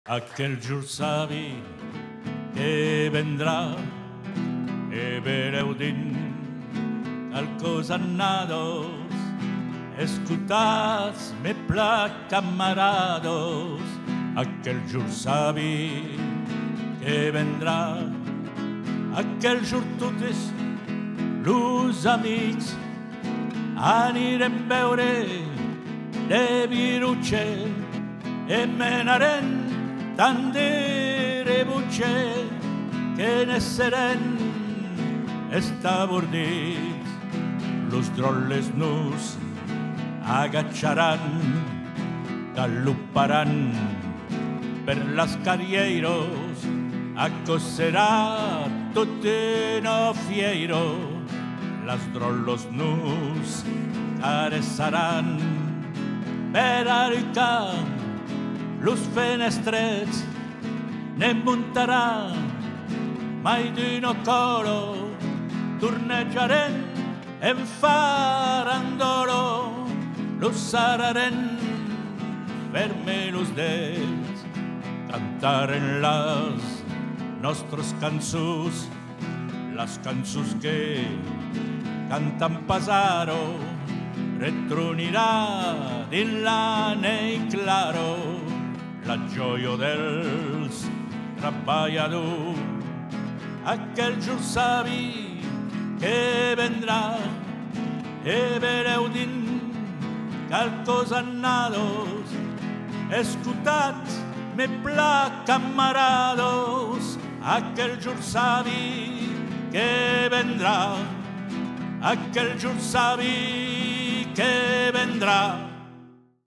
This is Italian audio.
Aquel jur savi que vendrá e vereu din alcos annados, escutats me pla camarados. Aquel jur savi que vendrá, aquel jur totes los amics anirem veure de viruche e menaren tant de rebutxe que ne seren estabordits. Los drolles nus agacharán, galopparan per las carrieiros, acosserà tot en fieiro. Las drollos nus caressaran per al camp los fenestrets, ne muntaran mai d'uno coro, torneggiaren en farandolo, los sararen ferme los dents, cantaren las nostres cançons, las cançons que cantan pasaro, retronirà din l'anell claro la gioia dels treballadors. Aquel jur savi que vendrà e vereu din calcos annados, escutats me pla camarados. Aquel jur savi que vendrà, aquel jur savi que vendrà.